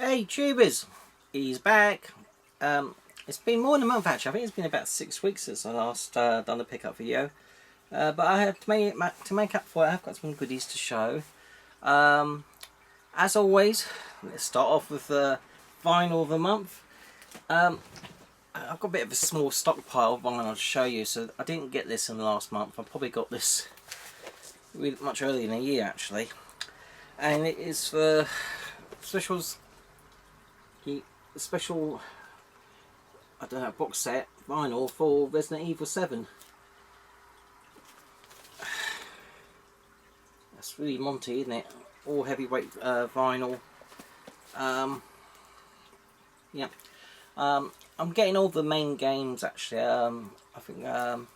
Hey tubers, he's back. It's been more than a month actually. I think it's been about 6 weeks since I last done the pickup video. But I have to make up for it. I've got some goodies to show. As always, let's start off with the vinyl of the month. I've got a bit of a small stockpile of vinyl to show you, so I didn't get this in the last month. I probably got this much earlier in the year actually, and it is for special, I don't know, box set vinyl for Resident Evil 7. That's really Monty, isn't it? All heavyweight vinyl. Yeah. I'm getting all the main games actually. I think I'm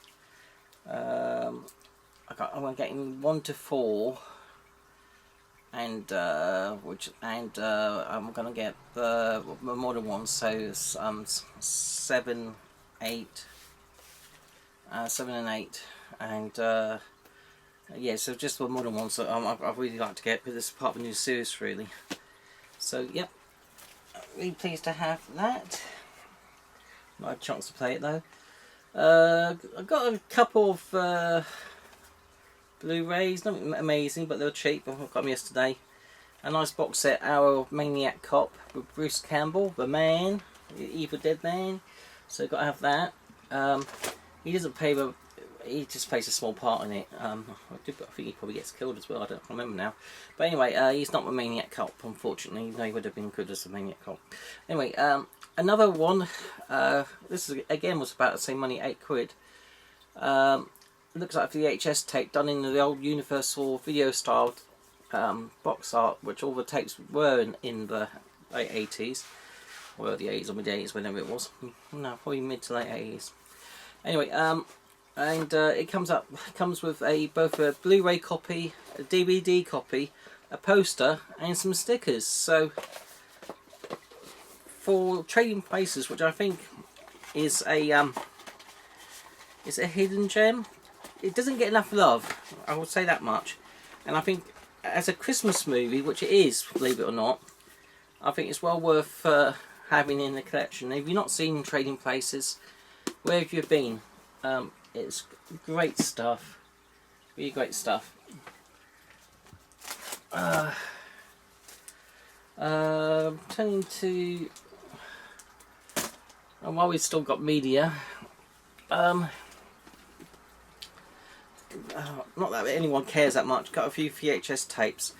getting 1 to 4. And I'm gonna get the modern ones, so 7, 8, 7 and 8, and yeah, so just the modern ones that I'd really like to get, because it's part of a new series really. So yep, really pleased to have that. Not had a chance to play it though. I've got a couple of Blu-rays, not amazing, but they were cheap. I got them yesterday. A nice box set, Our Maniac Cop with Bruce Campbell, the man, the Evil Dead man. So got to have that. He doesn't play, but he just plays a small part in it. I think he probably gets killed as well. I don't remember now. But anyway, he's not the Maniac Cop, unfortunately. No, he would have been good as a Maniac Cop. Anyway, another one. This is, again, was about the same money, £8. Looks like a VHS tape done in the old Universal video style box art, which all the tapes were in the late 80s, or the 80s or mid 80s, whenever it was. No, probably mid to late 80s. Anyway, and it comes with both a Blu-ray copy, a DVD copy, a poster, and some stickers. So for Trading Places, which I think is a hidden gem. It doesn't get enough love, I will say that much. And I think as a Christmas movie, which it is, believe it or not, I think it's well worth having in the collection. If you've not seen Trading Places, where have you been? It's great stuff, really great stuff. Turning to, and while we've still got media, not that anyone cares that much. Got a few VHS tapes.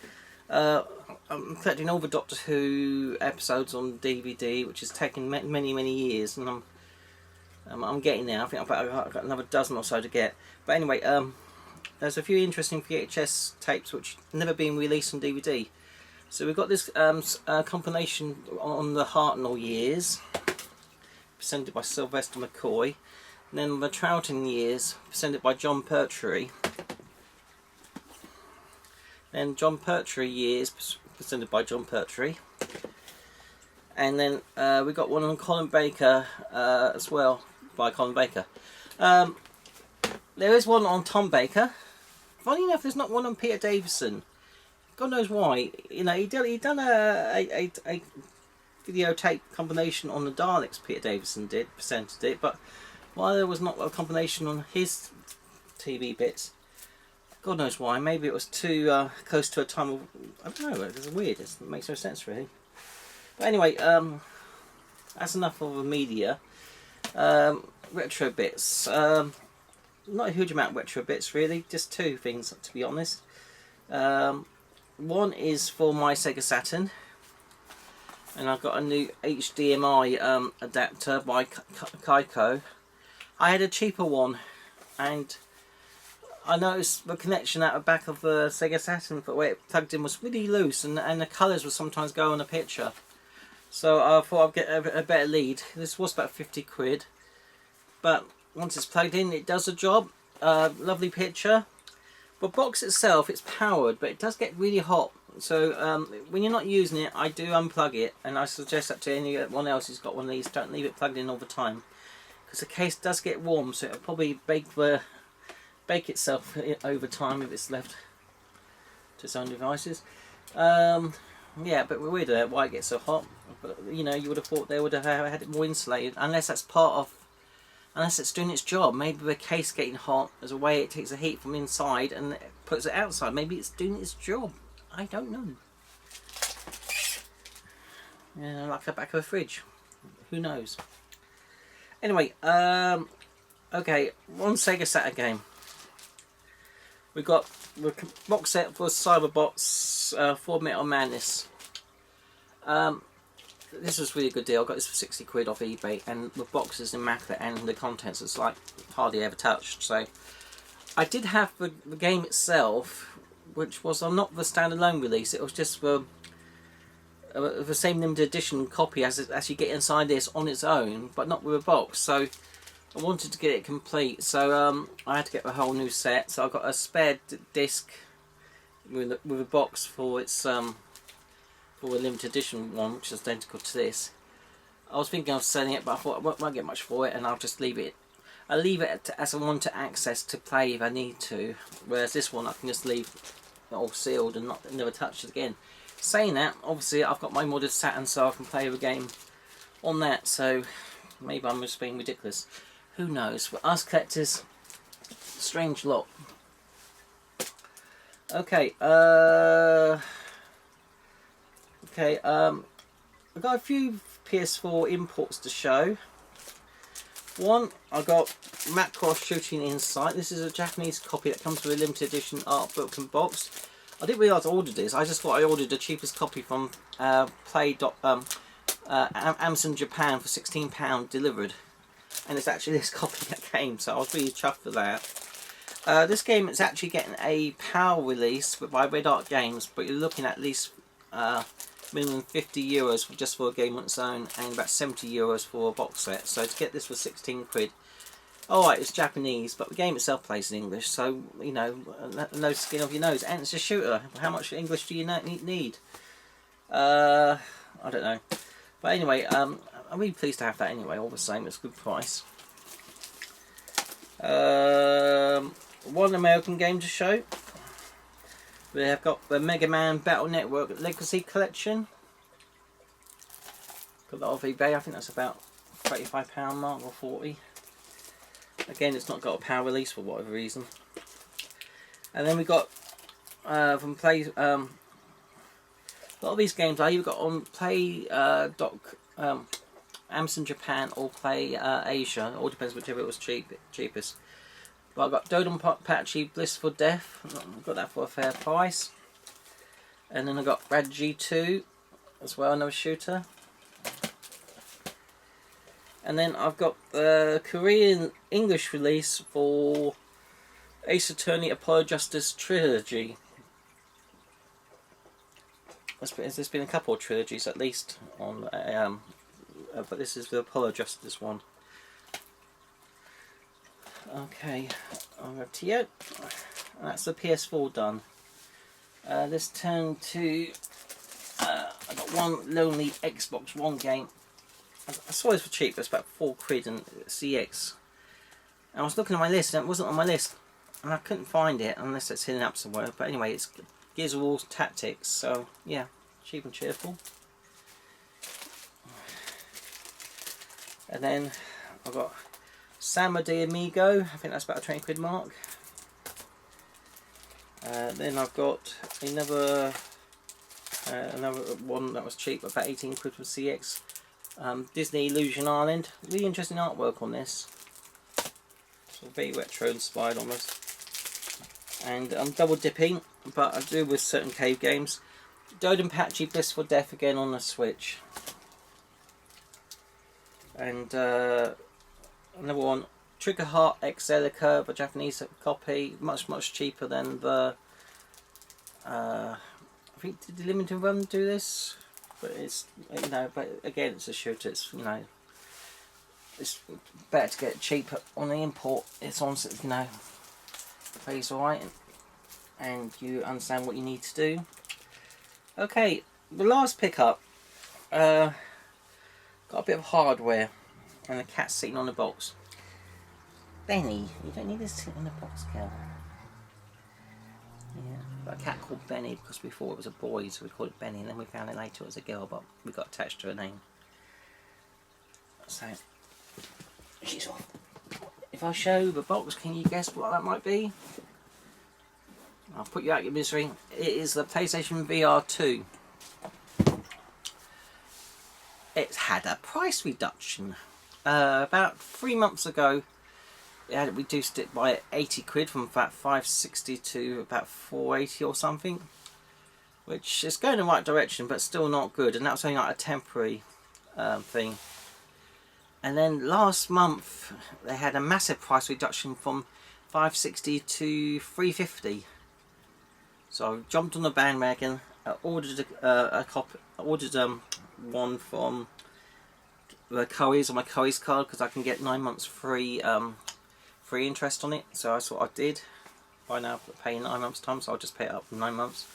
I'm collecting all the Doctor Who episodes on DVD, which has taken many years, and I'm getting there. I think I've got another dozen or so to get. But anyway, there's a few interesting VHS tapes which have never been released on DVD. So we've got this compilation on the Hartnell years, presented by Sylvester McCoy. And then the Troughton years, presented by John Pertwee. Then John Pertwee years, presented by John Pertwee. And then we got one on Colin Baker as well, by Colin Baker. There is one on Tom Baker. Funny enough, there's not one on Peter Davison. God knows why. You know, he done a videotape combination on the Daleks. Peter Davison presented it, but why there was not a combination on his TV bits, God knows why. Maybe it was too close to a time of, I don't know, it's weird, it makes no sense really. But anyway, that's enough of the media. Retro bits. Not a huge amount of retro bits really, just two things to be honest. One is for my Sega Saturn, and I've got a new HDMI adapter by Kaiko. I had a cheaper one, and I noticed the connection at the back of the Sega Saturn, but where it plugged in was really loose, and the colours would sometimes go on the picture. So I thought I'd get a better lead. This was about £50, but once it's plugged in, it does the job. Lovely picture. The box itself, it's powered, but it does get really hot. So when you're not using it, I do unplug it, and I suggest that to anyone else who's got one of these. Don't leave it plugged in all the time, because the case does get warm, so it'll probably bake itself over time if it's left to its own devices. Yeah, but weird why it gets so hot. But you know, you would have thought they would have had it more insulated, unless that's part of, unless it's doing its job. Maybe the case getting hot as a way it takes the heat from inside and it puts it outside. Maybe it's doing its job. I don't know. Yeah, like the back of a fridge. Who knows? Anyway, okay, one Sega Saturn game. We got the box set for Cyberbots, Full Metal Madness. This was a really good deal. I got this for 60 quid off eBay, and the box is immaculate, and the contents is like hardly ever touched. So I did have the game itself, which was not the standalone release. It was just the same limited edition copy as you get inside this on its own, but not with a box. So I wanted to get it complete, so I had to get a whole new set. So I got a spare disc with a box for its for a limited edition one, which is identical to this. I was thinking of selling it, but I thought I won't get much for it, and I'll just leave it. I'll leave it as I want to access to play if I need to. Whereas this one, I can just leave it all sealed and never touch it again. Saying that, obviously I've got my modded Saturn, so I can play the game on that. So maybe I'm just being ridiculous. Who knows? But us collectors, strange lot. Okay, I've got a few PS4 imports to show. One, I got Macross Shooting Insight. This is a Japanese copy that comes with a limited edition art book and box. I didn't realise I ordered this. I just thought I ordered the cheapest copy from Amazon Japan for £16 delivered. And it's actually this copy that came, so I was really chuffed for that. This game is actually getting a PAL release by Red Art Games, but you're looking at least minimum €50 just for a game on its own, and about €70 for a box set. So to get this for 16 quid. Alright, it's Japanese, but the game itself plays in English, so, you know, no skin off your nose. And it's a shooter. How much English do you need? I don't know. But anyway, I'm really pleased to have that anyway, all the same. It's a good price. One American game to show. We have got the Mega Man Battle Network Legacy Collection. Got that off eBay. I think that's about £35 mark or 40. Again, it's not got a PAL release for whatever reason. And then we got from Play. A lot of these games I either got on Play Amazon Japan or Play Asia. It all depends whichever it was cheapest. But I got Dodonpachi Blissful Death. I got that for a fair price. And then I got Rad G2 as well, another shooter. And then I've got the Korean English release for Ace Attorney Apollo Justice Trilogy. There's been a couple of trilogies at least on, but this is the Apollo Justice one. Okay, over to you. That's the PS4 done. Let's turn to. I got one lonely Xbox One game. I saw this for cheap. It's about 4 quid and CX. And I was looking at my list and it wasn't on my list, and I couldn't find it unless it's hidden up somewhere. But anyway, it's Gears of War Tactics. So yeah, cheap and cheerful. And then I've got Sama de Amigo. I think that's about a 20 quid mark. Then I've got another one that was cheap, about 18 quid from CX. Disney Illusion Island. Really interesting artwork on this. Sort of very retro inspired almost. And I'm double dipping, but I do with certain cave games. Dodonpachi Blissful Death again on the Switch. And another one, Trigger Heart X Elica, the Japanese copy, much cheaper than the. I think did the limited run do this? But it's, you know, but again it's a shooter. It's, you know, it's better to get it cheaper on the import. It's on, you know, plays alright, and you understand what you need to do. Okay, the last pickup. Got a bit of hardware, and the cat sitting on the box. Benny, you don't need to sit on the box, girl. Yeah. a cat called Benny, because before it was a boy, so we called it Benny, and then we found it later it was a girl, but we got attached to her name. So, she's off. If I show the box, can you guess what that might be? I'll put you out of your misery. It is the PlayStation VR 2. It's had a price reduction. About 3 months ago, it had reduced it by 80 quid from about 560 to about 480 or something, which is going in the right direction, but still not good. And that was only like a temporary thing. And then last month they had a massive price reduction from 560 to 350. So I jumped on the bandwagon. I ordered a copy. Ordered one from the Currys on my Currys card, because I can get 9 months free free interest on it. So that's what I did. By now paying 9 months time, so I'll just pay it up for 9 months.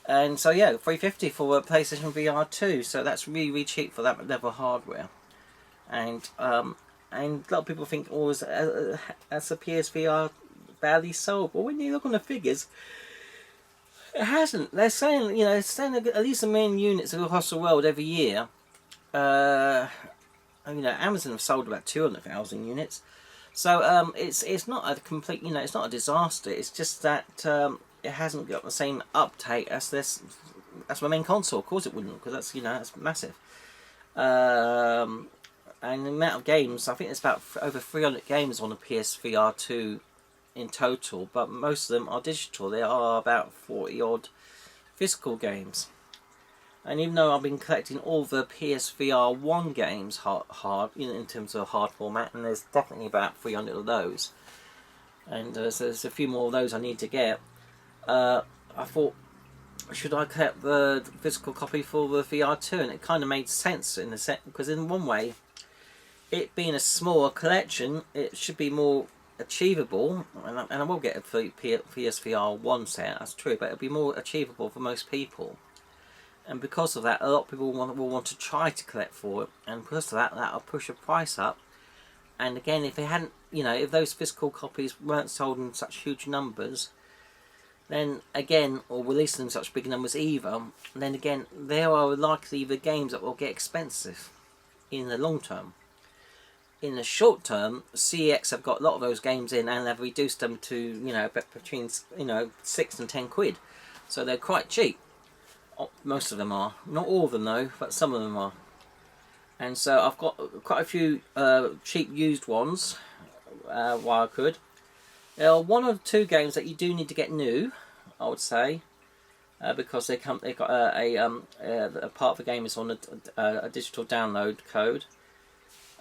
And so yeah, 350 for a PlayStation VR 2. So that's really, really cheap for that level of hardware. And a lot of people think, oh, as a PSVR badly sold. But when you look on the figures, it hasn't. They're saying, you know, it's saying at least 1 million units across the world every year. You know, Amazon have sold about 200,000 units. So it's not a complete, you know, it's not a disaster. It's just that it hasn't got the same uptake as this. That's my main console. Of course it wouldn't, because that's, you know, that's massive. And the amount of games, I think there's about over 300 games on the PSVR 2 in total, but most of them are digital. There are about 40 odd physical games. And even though I've been collecting all the PSVR 1 games hard, you know, in terms of hard format, and there's definitely about 300 of those, and so there's a few more of those I need to get, I thought, should I collect the physical copy for the VR 2? And it kind of made sense in the set, because in one way, it being a smaller collection, it should be more achievable, and I will get a PSVR 1 set, that's true, but it'll be more achievable for most people. And because of that, a lot of people will want to try to collect for it, and because of that, that'll push the price up. And again, if they hadn't, you know, if those physical copies weren't sold in such huge numbers, then again, or released in such big numbers either, then again, there are likely the games that will get expensive in the long term. In the short term, CEX have got a lot of those games in, and they've reduced them to, you know, between, you know, 6 and 10 quid. So they're quite cheap. Most of them are. Not all of them though, but some of them are. And so I've got quite a few cheap used ones while I could. There are 1 or 2 games that you do need to get new, I would say, because they got a part of the game is on a digital download code.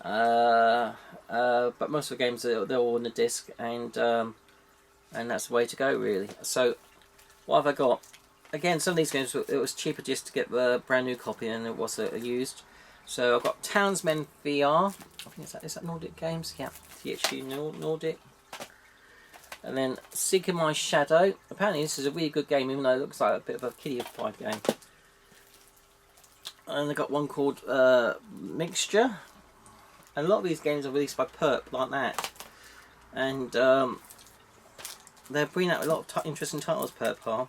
But most of the games they're all on the disc, and that's the way to go really. So what have I got? Again, some of these games, it was cheaper just to get the brand new copy than it was used. So I've got Townsmen VR. I think is that Nordic Games? Yeah, THQ Nordic. And then Seeking My Shadow. Apparently this is a really good game, even though it looks like a bit of a kiddie-fied game. And I've got one called Mixture. And a lot of these games are released by Perp, like that. And they're bringing out a lot of interesting titles, Perp are.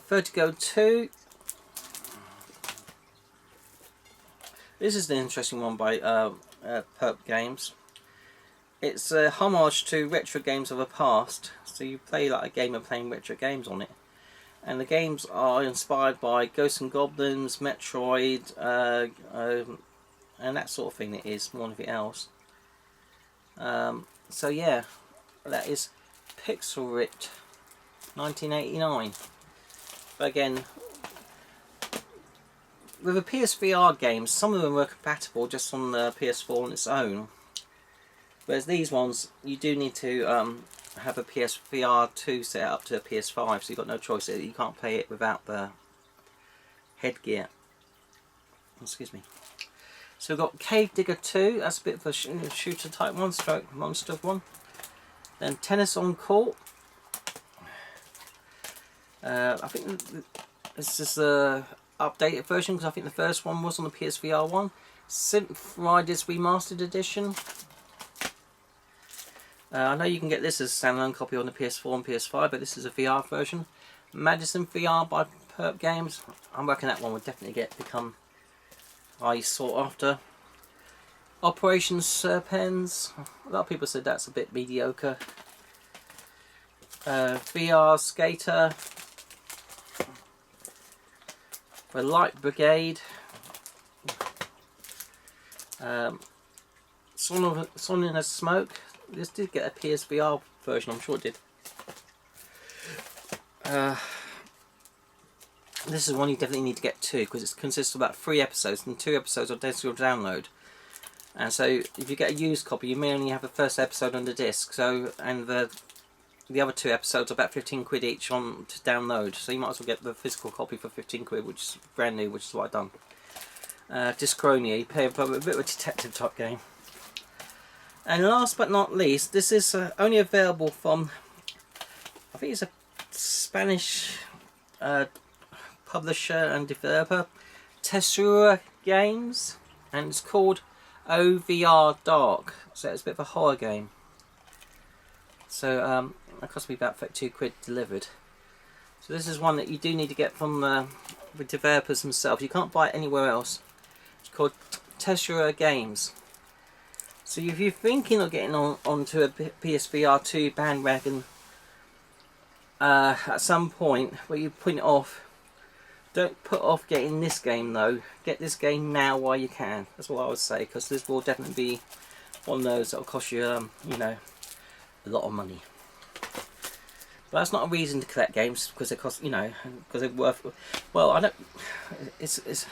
Vertigo 2. This is an interesting one by Perp Games. It's a homage to retro games of the past. So you play like a game of playing retro games on it. And the games are inspired by Ghosts and Goblins, Metroid, and that sort of thing. It is more than anything else. So yeah, that is Pixel Ripped 1989. But again, with the PSVR games, some of them were compatible just on the PS4 on its own. Whereas these ones, you do need to have a PSVR 2 set up to a PS5, so you've got no choice. You can't play it without the headgear. Excuse me. So we've got Cave Digger 2, that's a bit of a shooter type one, stroke monster one. Then Tennis on Court. I think this is the updated version, because I think the first one was on the PSVR 1. Synth Riders Remastered Edition. I know you can get this as a standalone copy on the PS4 and PS5, but this is a VR version. Madison VR by Perp Games. I'm reckon that one would definitely become highly sought after. Operation Serpens. A lot of people said that's a bit mediocre. VR Skater. The Light Brigade. Son in a Smoke. This did get a PSVR version, I'm sure it did. This is one you definitely need to get to, because it consists of about 3 episodes, and 2 episodes are digital download. And so if you get a used copy, you may only have the first episode on the disc, so, and the other 2 episodes are about 15 quid each on to download, so you might as well get the physical copy for 15 quid, which is brand new, which is what I've done. Discronia, you pay a bit of a detective type game. And last but not least, this is only available from, I think it's a Spanish publisher and developer, Tessura Games, and it's called OVR Dark. So it's a bit of a horror game. So it cost me about 32 quid delivered. So this is one that you do need to get from the developers themselves. You can't buy it anywhere else. It's called Tessura Games. So if you're thinking of getting onto a PSVR 2 bandwagon at some point where you're putting it off, don't put off getting this game though. Get this game now while you can. That's what I would say, because this will definitely be one of those that will cost you, you know, a lot of money. But that's not a reason to collect games, because they cost, you know, because they're worth. Well, I don't. It's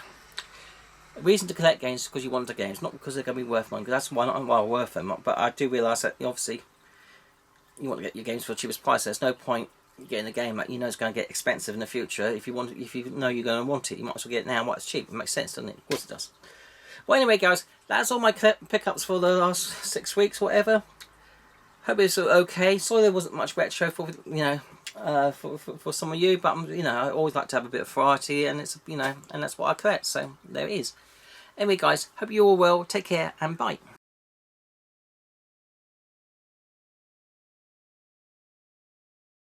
a reason to collect games because you want the games, not because they're going to be worth money. Because that's why not well worth them. But I do realise that obviously you want to get your games for the cheapest price. There's no point getting a game that you know is going to get expensive in the future. If you know you're going to want it, you might as well get it now while it's cheap. It makes sense, doesn't it? Of course it does. Well, anyway, guys, that's all my pickups for the last 6 weeks, whatever. Hope it's okay. Sorry there wasn't much retro for for some of you, but you know, I always like to have a bit of variety, and it's, you know, and that's what I collect. So there it is. Anyway, guys, hope you're all well. Take care and bye.